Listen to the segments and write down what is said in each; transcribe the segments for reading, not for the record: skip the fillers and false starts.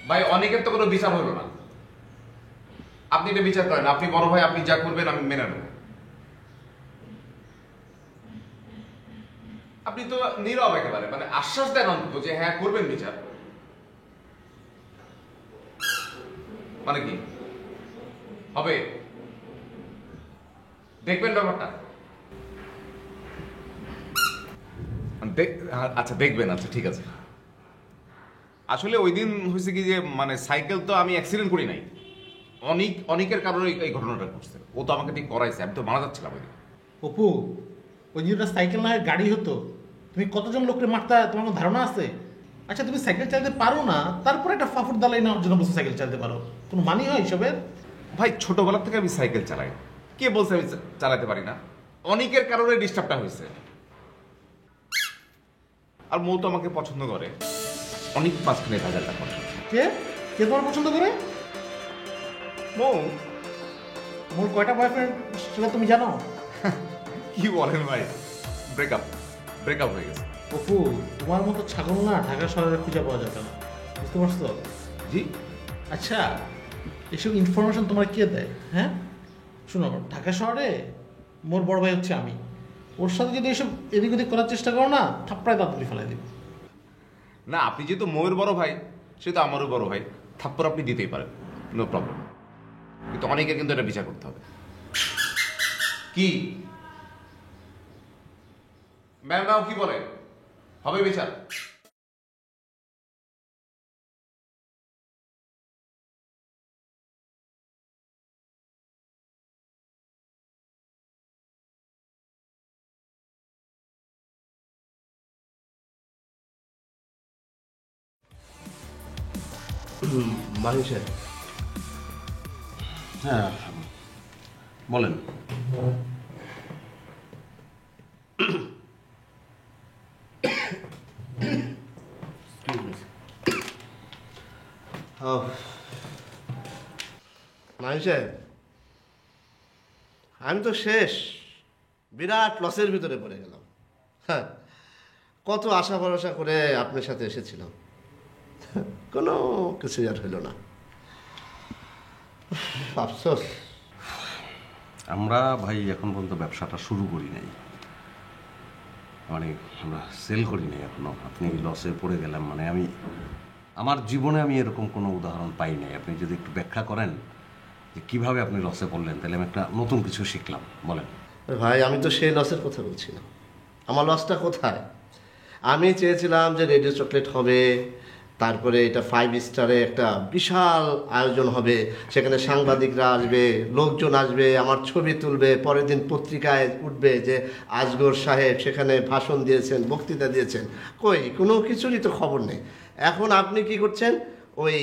ভাই অনেকের তো কোনো বিচার হলো না, আপনি এটা বিচার করেন। আপনি বড় ভাই, আপনি যা করবেন আমি মেনে নেব। আপনি তো নীরব একেবারে, মানে আশ্বাস দেন অন্তত যে হ্যাঁ করবেন বিচার। মানে কি হবে দেখবেন ব্যাপারটা? আচ্ছা দেখবেন, আচ্ছা ঠিক আছে। আসলে ওই দিন হয়েছে কি যে মানে সাইকেল তো আমি অ্যাক্সিডেন্ট করি নাই, অনেকের কারণে এই ঘটনাটা ঘটছে। ও তো আমাকে ঠিক করাইছে, আমি তো মারা যাচ্ছিলাম ওই দিন। অপু, ওই দিনটা সাইকেল না গাড়ি হতো, তুমি কতজন লোককে মারতা তোমার কোনো ধারণা আছে? আচ্ছা তুমি সাইকেল চালাতে পারো না, তারপরে একটা ফাফুর দালাই নেওয়ার জন্য বলছো সাইকেল চালাতে পারো, কোনো মানি হয় এসবের? ভাই ছোটবেলা থেকে আমি সাইকেল চালাই, কে বলছে আমি চালাতে পারি না? অনেকের কারণে ডিস্টার্বটা হয়েছে। আর মৌ তো আমাকে পছন্দ করে, অনেক মাঝখানে ভেজালটা করে। কে কে তোমার পছন্দ করে? মৌ। মোর কয়টা বয়ফ্রেন্ড সেটা তুমি জানো? কি বলেন ভাই, ব্রেকআপ ব্রেকআপ হয়ে গেছে। অপু, তোমার মতো ছাগল না ঢাকা শহরে খুঁজে পাওয়া যাবে না, বুঝতে পারছো? জি। আচ্ছা, এসব ইনফরমেশন তোমার কে দেয়? হ্যাঁ শোনো, ঢাকা শহরে মোর বড় ভাই হচ্ছে আমি, ওর সাথে যদি এসব এদিক ওদিক করার চেষ্টা করো না, থাপ্পড়ায় দাঁতলি ফেলাই দিব। না, আপনি যেহেতু মৌয়ের বড় ভাই, সে তো আমারও বড় ভাই, থাপ্পড় আপনি দিতেই পারেন, নো প্রবলেম। কিন্তু অনেকের কিন্তু এটা বিচার করতে হবে। কি ম্যাম কি বলে, হবে বিচার? মাহি সাহেব, হ্যাঁ বলেন। মাহি সাহেব, আমি তো শেষ, বিরাট লসের ভিতরে পড়ে গেলাম। হ্যাঁ, কত আশা ভরসা করে আপনার সাথে এসেছিলাম, কোনো কিছু আর হইল না, আফসোস। আমরা ভাই এখন পর্যন্ত ব্যবসাটা শুরু করি নাই, মানে আমরা সেল করি নাই এখনো। আপনি লসে পড়ে গেলাম, মানে আমার জীবনে আমি এরকম কোনো উদাহরণ পাই নাই। আপনি যদি একটু ব্যাখ্যা করেন যে কীভাবে আপনি লসে পড়লেন, তাহলে আমি একটা নতুন কিছু শিখলাম। বলেন। ভাই, আমি তো সেই লসের কথা বলছি না। আমার লসটা কোথায়? আমি চেয়েছিলাম যে রেডিও চকলেট হবে, তারপরে এটা 5 স্টারে একটা বিশাল আয়োজন হবে, সেখানে সাংবাদিকরা আসবে, লোকজন আসবে, আমার ছবি তুলবে, পরের দিন পত্রিকায় উঠবে যে আজগর সাহেব সেখানে ভাষণ দিয়েছেন, বক্তৃতা দিয়েছেন। কই, কোনো কিছুরই তো খবর নেই। এখন আপনি কি করছেন, ওই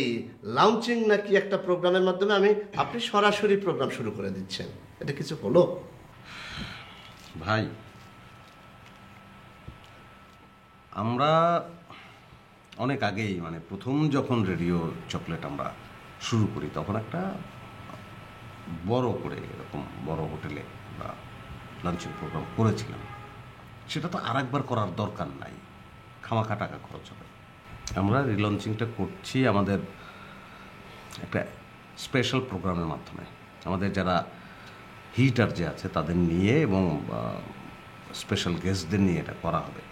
লঞ্চিং নাকি একটা প্রোগ্রামের মাধ্যমে আপনি সরাসরি প্রোগ্রাম শুরু করে দিচ্ছেন। এটা কিছু হলো? ভাই, আমরা অনেক আগেই, মানে প্রথম যখন রেডিও চকলেট আমরা শুরু করি, তখন একটা বড় করে এরকম বড় হোটেলে আমরা লাঞ্চিং প্রোগ্রাম করেছিলাম। সেটা তো আর একবার করার দরকার নাই, খামাখা টাকা খরচ হবে। আমরা রিলঞ্চিংটা করছি আমাদের একটা স্পেশাল প্রোগ্রামের মাধ্যমে। আমাদের যারা হিটার যে আছে তাদের নিয়ে এবং স্পেশাল গেস্টদের নিয়ে এটা করা হবে।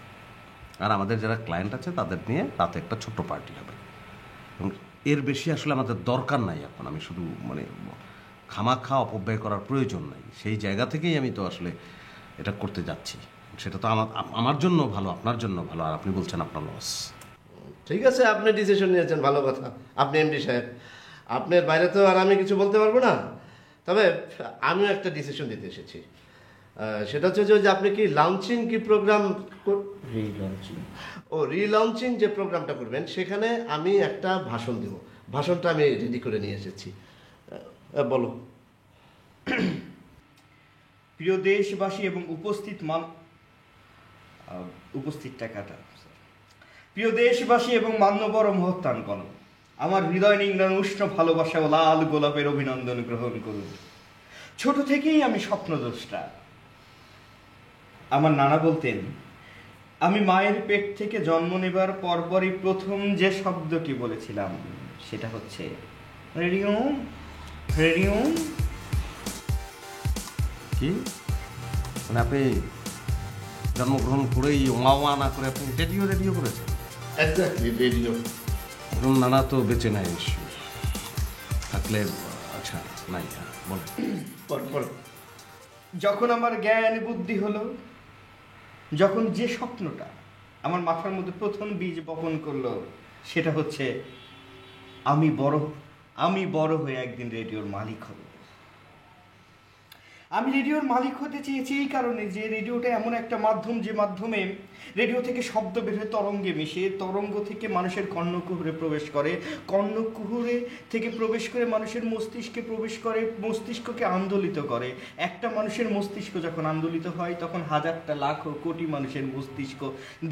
আর আমাদের যারা ক্লায়েন্ট আছে তাদের নিয়ে তাতে একটা ছোট্ট পার্টি হবে। এবং এর বেশি আসলে আমাদের দরকার নাই এখন। আমি শুধু মানে খামাখা অপব্যয় করার প্রয়োজন নাই, সেই জায়গা থেকেই আমি তো আসলে এটা করতে যাচ্ছি। সেটা তো আমার জন্য ভালো, আপনার জন্য ভালো, আর আপনি বলছেন আপনার লস। ঠিক আছে, আপনি ডিসিশন নিয়েছেন, ভালো কথা। আপনি এমডি সাহেব, আপনার বাইরে তো আর আমি কিছু বলতে পারবো না। তবে আমিও একটা ডিসিশন দিতে এসেছি। সেটা হচ্ছে যে আপনি কি লঞ্চিং কি প্রোগ্রাম, রিলঞ্চিং যে প্রোগ্রামটা করবেন, সেখানে আমি একটা ভাষণ দেব। ভাষণটা আমি রেডি করে নিয়ে এসেছি। বলো। প্রিয় দেশবাসী এবং উপস্থিত টাকাটা, প্রিয় দেশবাসী এবং মান্যবর মহত্তানগণ, আমার হৃদয় নিংড়ানো উষ্ণ ভালোবাসা ও লাল গোলাপের অভিনন্দন গ্রহণ করুন। ছোট থেকেই আমি স্বপ্নদ্রষ্টা। আমার নানা বলতেন, আমি মায়ের পেট থেকে জন্ম নেবার পরপরই প্রথম যে শব্দটি বলেছিলাম সেটা হচ্ছে রেডিও রেডিও। কি মানে আপনি জন্মগ্রহণ করেই ওয়া না করে আপনি রেডিও রেডিও করেছেন? Exactly, radio. এখন নানা তো বেঁচে নাই থাকলে, আচ্ছা নাই, বল। যখন আমার জ্ঞান বুদ্ধি হলো, যখন যে স্বপ্নটা আমার মাথার মধ্যে প্রথম বীজ বপন করলো, সেটা হচ্ছে আমি বড় হয়ে একদিন রেডিওর মালিক হব। আমি রেডিওর মালিক হতে চেয়েছি এই কারণে যে রেডিওটা এমন একটা মাধ্যম, যে মাধ্যমে রেডিও থেকে শব্দ বের হয়ে তরঙ্গে মিশে, তরঙ্গ থেকে মানুষের কর্ণকুহরে প্রবেশ করে, কর্ণকুহরে থেকে প্রবেশ করে মানুষের মস্তিষ্কে প্রবেশ করে, মস্তিষ্ককে আন্দোলিত করে। একটা মানুষের মস্তিষ্ক যখন আন্দোলিত হয়, তখন হাজারটা লাখ ও কোটি মানুষের মস্তিষ্ক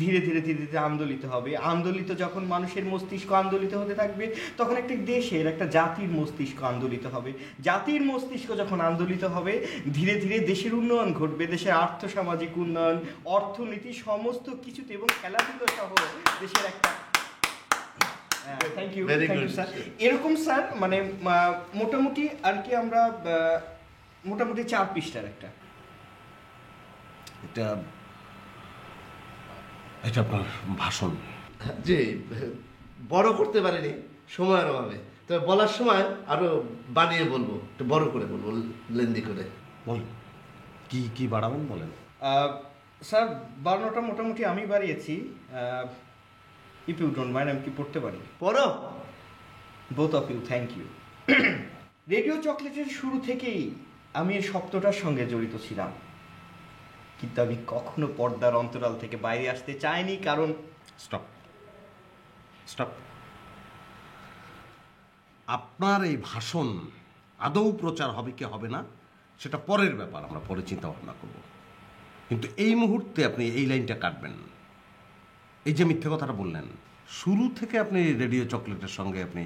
ধীরে ধীরে ধীরে ধীরে আন্দোলিত হবে। আন্দোলিত যখন মানুষের মস্তিষ্ক আন্দোলিত হতে থাকবে, তখন একটা দেশের, একটা জাতির মস্তিষ্ক আন্দোলিত হবে। জাতির মস্তিষ্ক যখন আন্দোলিত হবে, ধীরে ধীরে দেশের উন্নয়ন ঘটবে, দেশের আর্থসামাজিক উন্নয়ন, অর্থনীতি, সমস্ত কিছুতে, এবং খেলাধুলা সহ দেশের একটা থ্যাংক ইউ স্যার। এরকম স্যার মানে মোটামুটি আর কি আমরা মোটামুটি 4 পৃষ্ঠার একটা, এটা আপনার ভাষণ? জি, বড় করতে পারিনি সময়ের অভাবে, তবে বলার সময় আরো বানিয়ে বলবো, একটু বড় করে বলবো, লেন্দি করে। বলেন, কি বাড়াবেন বলেন। স্যার 12টা মোটামুটি আমি বাড়িয়েছি। ইফ ইউ ডোন্ট মাইন্ড, আমি কি পড়তে পারি? পড়ো। Both of you, thank you. Radio চকলেটের শুরু থেকেই আমি এই শব্দটার সঙ্গে জড়িত ছিলাম, কিন্তু আমি কখনো পর্দার অন্তরাল থেকে বাইরে আসতে চাইনি, কারণ স্টপ। আপনার এই ভাষণ আদৌ প্রচার হবে কি হবে না সেটা পরের ব্যাপার, আমরা পরে চিন্তা ভাবনা করব। কিন্তু এই মুহূর্তে আপনি এই লাইনটা কাটবেন। এই যে মিথ্যে কথাটা বললেন, শুরু থেকে আপনি রেডিও চকলেটের সঙ্গে আপনি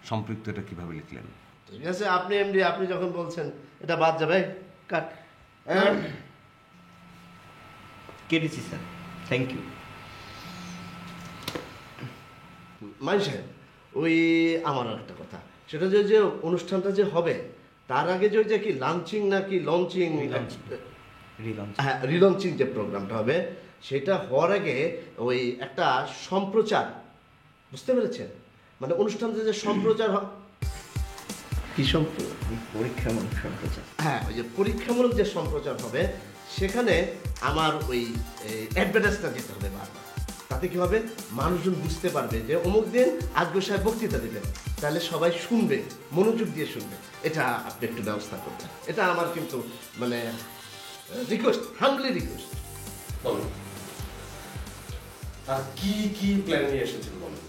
সম্পৃক্ত, এটা কিভাবে লিখলেন? ঠিক আছে, আপনি এমডি, আপনি যখন বলছেন এটা বাদ যাবে, কাট। কেটেছি স্যার, থ্যাংক ইউ। মাইন সাহেব, ওই আমার একটা কথা, সেটা যে অনুষ্ঠানটা যে হবে তার আগে যে কি লাঞ্চিং নাকি লঞ্চিং, হ্যাঁ রিলঞ্চিং যে প্রোগ্রামটা হবে, সেটা হওয়ার আগে ওই একটা সম্প্রচার, বুঝতে পেরেছেন? মানে অনুষ্ঠানটা যে সম্প্রচার কি পরীক্ষামূলক সম্প্রচার, হ্যাঁ ওই যে পরীক্ষামূলক যে সম্প্রচার হবে, সেখানে আমার ওই অ্যাডভার্টাইজটা যেতে হবে বারবার। তাতে কি হবে, মানুষজন বুঝতে পারবে যে অমুক দিন আজগর সাহেব বক্তৃতা দেবেন, তাহলে সবাই শুনবে, মনোযোগ দিয়ে শুনবে। এটা আপনি একটু ব্যবস্থা করবেন, এটা আমার কিন্তু মানে রিকোয়েস্ট, হাম্বলি রিকোয়েস্ট। বলুন, আর কি প্ল্যান নিয়ে এসেছেন বলুন।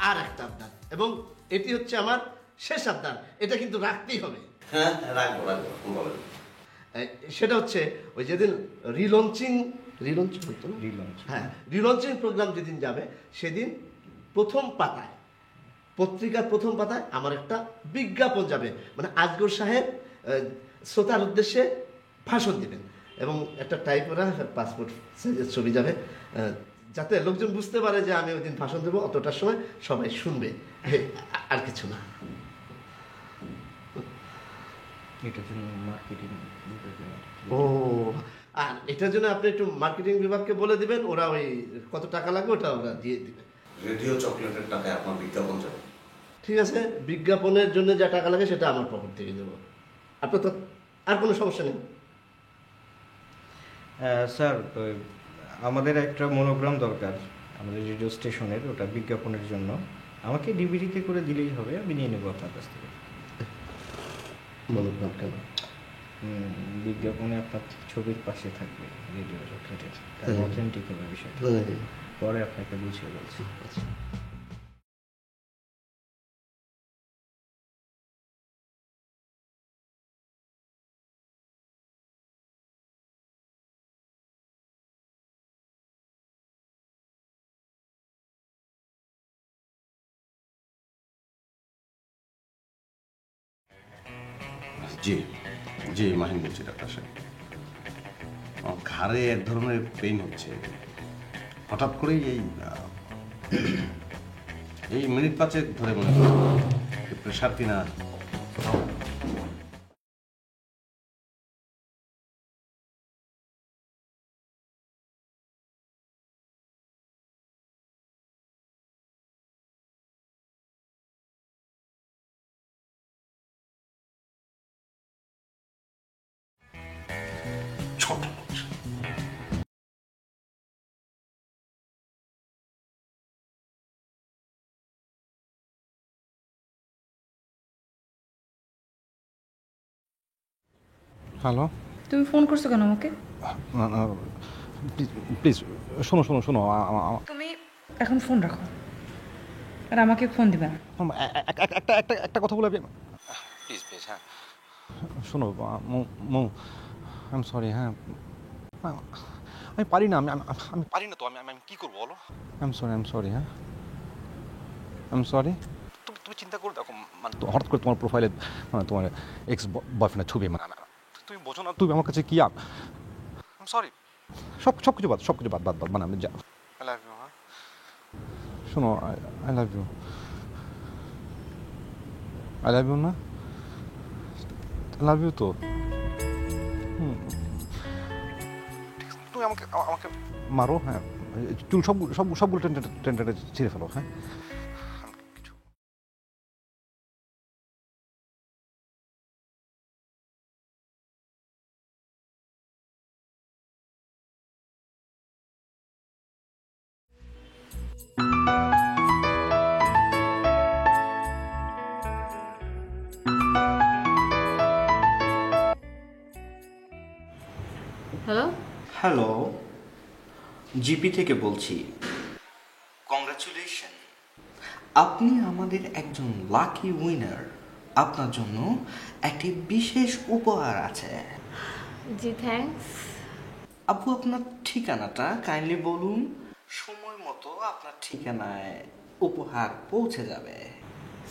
আর একটা আবদার, এবং এটি হচ্ছে আমার শেষ আবদার, এটা কিন্তু রাখতেই হবে। হ্যাঁ, রাখবো, বলেন। সেটা হচ্ছে ওই যেদিন রিলঞ্চিং হতো না, হ্যাঁ রিলঞ্চিং প্রোগ্রাম যেদিন যাবে, সেদিন প্রথম পাতায়, পত্রিকার প্রথম পাতায় আমার একটা বিজ্ঞাপন যাবে, মানে আজগর সাহেব শ্রোতার উদ্দেশ্যে ভাষণ দেবেন, এবং একটা টাইপ করা পাসপোর্ট সাইজের ছবি যাবে, যাতে লোকজন বুঝতে পারে যে আমি ওই দিন ভাষণ দেবো, অতটার সময় সবাই শুনবে, আর কিছু না। এটার জন্য মার্কেটিং, ও, আর এটার জন্য আপনি একটু মার্কেটিং বিভাগকে বলে দিবেন, ওরা ওই কত টাকা লাগবে ওটা ওরা দিয়ে দিবে। রেডিও চকলেটের টাকায় আপনার বিজ্ঞাপন যাবে? ঠিক আছে, বিজ্ঞাপনের জন্য যা টাকা লাগে সেটা আমার পকেট থেকে দেবো, আপনার তো আর কোনো সমস্যা নেই। স্যার আমাদের একটা মনোগ্রাম দরকার আমাদের রেডিও স্টেশনের, ওটা বিজ্ঞাপনের জন্য। আমাকে ডিভিডিতে করে দিলেই হবে, আমি নিয়ে নেবো আপনার কাছ থেকে। মনোগ্রাম কেন? বিজ্ঞাপনে আপনার ছবির পাশে থাকবে রেডিও চকলেটের, অথেন্টিক হবে বিষয়টা, পরে আপনাকে বুঝিয়ে বলছি। জি জি, মাহিন বলছি, ডাক্তার সাহেব। আমার ঘাড়ে এক ধরনের পেইন হচ্ছে, হঠাৎ করেই এই মিনিট 5 ধরে মনে করো প্রেশার কিনা। ছোট হ্যালো, তুমি ফোন করছো কেন আমাকে? প্লিজ শোনো শোনো শোনো তুমি এখন ফোন রাখো আর আমাকে ফোন দিবে না। একটা একটা একটা কথা বলে প্লিজ প্লিজ। হ্যাঁ শোনো মৌ, আই এম সরি। হ্যাঁ আমি পারি না, আমি পারি না তো। আমি আমি কী করবো বলো? I am sorry. হ্যাঁ আই এম সরি। তুমি চিন্তা করে দেখো, মানে হঠাৎ করে তোমার প্রোফাইলে মানে তোমার এক্স বয়ফ্রেন্ডের ছবি, মানে তুমি বোঝো না তুমি আমার কাছে কি। I am sorry. সব কিছু বাদ মানে আমি আই লাভ ইউ। হ্যাঁ শোনো, I love you. I love you না? লাভ ইউ তো। তুমি আমাকে মারো, হ্যাঁ চুল সবগুলো টেনে ছিঁড়ে ফেলো। হ্যাঁ হ্যালো, হ্যালো, জিপি থেকে বলছি। কংগ্রাচুলেশন, আপনি আমাদের একজন লাকি উইনার। আপনার জন্য একটি বিশেষ উপহার আছে। জি থ্যাঙ্কস। আপু, আপনার ঠিকানাটা কাইন্ডলি বলুন, সময় মতো আপনার ঠিকানায় উপহার পৌঁছে যাবে।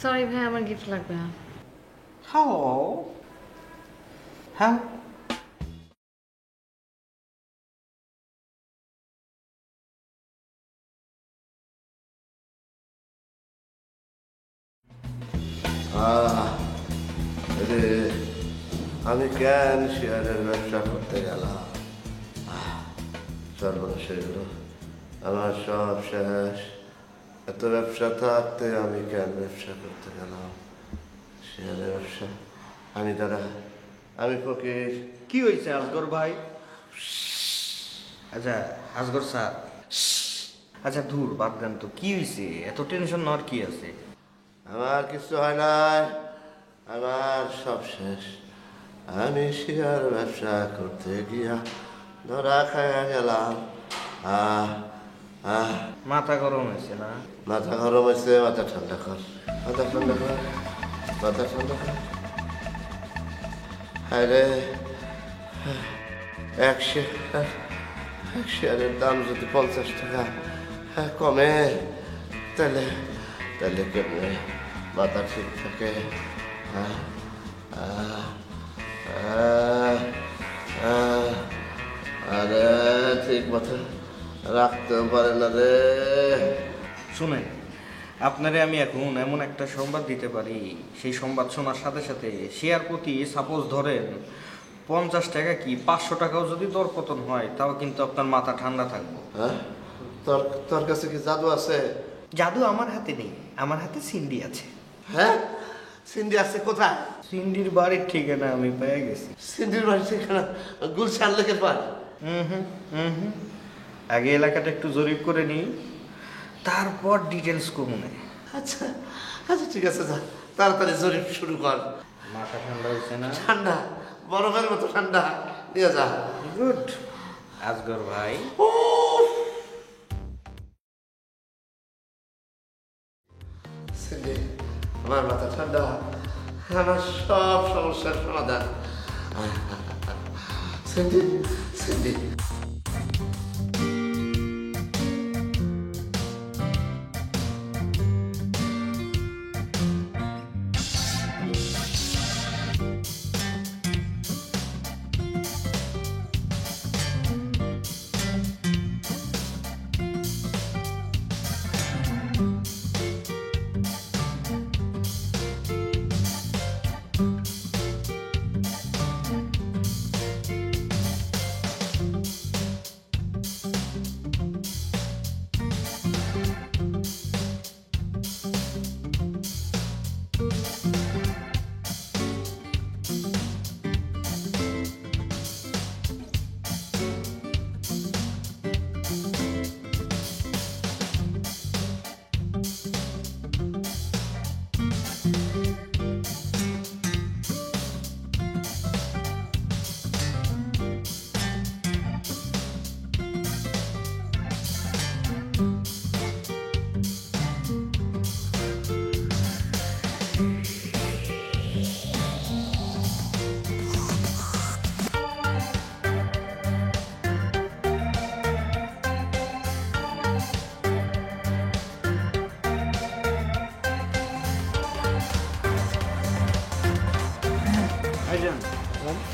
সরি ভাই, আমার গিফট লাগবে না। হাও হ্যাঁ, রে আমি কেন শেয়ারের ব্যবসা করতে গেলাম? সর্বনাশ হয়ে গেল, আমার সব শেষ। এত ব্যবসা থাকতে আমি কেন ব্যবসা করতে গেলাম? শেয়ারের ব্যবসা আমি ফকির। কি হয়েছে আসগর ভাই? আচ্ছা আসগর স্যার, আচ্ছা ধুর বাদ দেন তো, কি হয়েছে? এত টেনশন নেওয়ার কি আছে? আমার কিছু হয় নাই, আমার সব শেষ। আমি শেয়ার ব্যবসা করতে গিয়া ধরা খাইয়া গেলাম। মাথা গরম হয়েছে না? মাথা গরম হয়েছে, মাথা ঠান্ডা কর, মাথা ঠান্ডা কর, মাথা ঠান্ডা কর। আরে এক শেয়ারের দাম যদি 50 টাকা কমে, তাহলে কেমনে মাথা ঠিক থাকে? আরে ঠিক মাথা রাখতেও পারে না রে। শুনেন, আপনারে আমি এখন এমন একটা সংবাদ দিতে পারি, সেই সংবাদ শোনার সাথে সাথে শেয়ার প্রতি সাপোজ ধরেন 50 টাকা কি 500 টাকাও যদি দরপতন হয়, তাও কিন্তু আপনার মাথা ঠান্ডা থাকবে। হ্যাঁ, তোর কাছে কি জাদু আছে? জাদু আমার হাতে নেই, আমার হাতে সিন্ডি আছে। হ্যাঁ, সিন্ডি আছে কোথায়? সিন্ডির বাড়ির ঠিকানা আমি পেয়ে গেছি। সিন্ডির বাড়ি ঠিকানা গুলশান লেকে পায়? আগে এলাকাটা একটু জরিপ করে নিই, তারপর ডিটেলস কমুনে। আচ্ছা আচ্ছা ঠিক আছে, যা তাড়াতাড়ি জরিপ শুরু কর। মাথা ঠান্ডা হচ্ছে না? ঠান্ডা, বরফের মতো ঠান্ডা। নিয়ে যা। গুড আসগর ভাই। সিন্ডি, আমার মাথা ঠান্ডা, আমার সব সমস্যার সমাধান। সিন্ডি সিন্ডি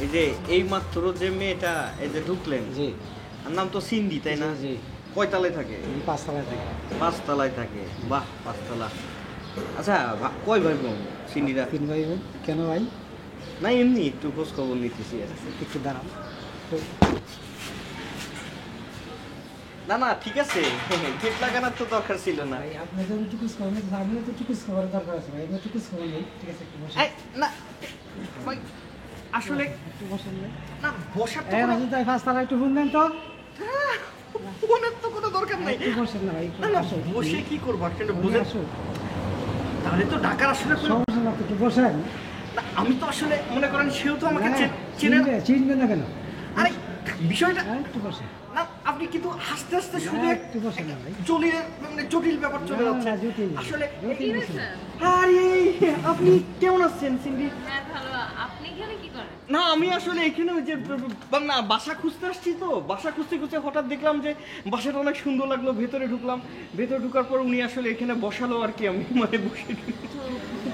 এই যে এই মাত্র যে মেয়েটা এই যে ঢুকলেন, জি আর নাম তো সিন্ধি তাই না? জি কয়তলায় থাকে? 5 তলায় থাকে। 5 তলায় থাকে। বাহ, 5 তলা। আচ্ছা কয় ভাই বোন সিন্ধিরা? 3 ভাই বোন। কেন ভাই? না এমনি একটু খোঁজ খবর নিতেছি আর কি। একটু দাঁড়ান। না না ঠিক আছে, গেট লাগানোর তো দরকার ছিল না। ভাই আপনি তো একটু খোঁজ খবর নিতে, আপনি তো একটু খোঁজ খবরের দরকার আছে ভাই। আপনি একটু খোঁজ খবর নেই, ঠিক আছে? একটু বসেন। এই, না ভাই আসলে একটু বসেন ভাই। না বসার তো এই কোনো- রাজু তাই 5 তলায় একটু ফোন দেন তো। ফোনের তো কোনো দরকার নেই। একটু বসেন না ভাই, একটু না না আসুন। বসে কি করবো আসলে আপনি বুঝে, আসুন। তাহলে তো ঢাকার আসলে কোনো সমস্যা না, একটু বসেন। না, আমি তো আসলে মনে করেন সেও তো আমাকে না, চেনে না। চিনবে না কেন? আরে বিষয়টা হ্যাঁ, একটু বসেন। না আপনি কিন্তু আস্তে আস্তে শুধু না, একটু বসেন না ভাই। জটিল মানে জটিল ব্যাপার চলে না, যাচ্ছে না, জটিল না। আসলে। জটিল কিছু না। আরে আপনি কেমন আছেন সিন্ধি? হ্যাঁ ভালো। আপনি এখানে কি করেন? না আমি আসলে এখানে ওই যে না বাসা খুঁজতে আসছি, তো বাসা খুঁজতে খুঁজতে হঠাৎ দেখলাম যে বাসাটা অনেক সুন্দর লাগলো, ভেতরে ঢুকলাম, ভেতরে ঢুকার পর উনি আসলে এখানে বসালো আর কি, আমি মানে বসে তো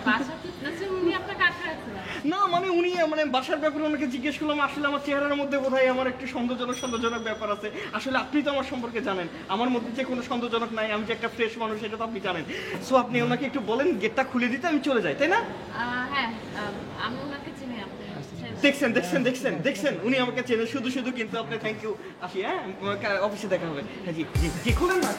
বাসা খুঁজতেছেন, উনি আপনাকে আটকে রাখছেন? না মানে উনি মানে বাসার ব্যাপারে ওনাকে জিজ্ঞেস করলাম, আসলে আমার চেহারার মধ্যে বোধহয় আমার একটু সন্দেহজনক ব্যাপার আছে। আসলে আপনি তো আমার সম্পর্কে জানেন, আমার মধ্যে যে কোনো সন্দেহজনক নাই, আমি যে একটা ফ্রেশ মানুষ সেটা তো আপনি জানেন। সো আপনি ওনাকে একটু বলেন গেটটা খুলে দিতে, আমি চলে যাই, তাই না? হ্যাঁ, আমি ওনাকে চিনি। আপনি দেখছেন উনি আমাকে চেনে শুধু কিন্তু আপনি থ্যাংক ইউ। আসি, হ্যাঁ অফিসে দেখা হবে। হ্যাঁ জি জি জি খুলেন না।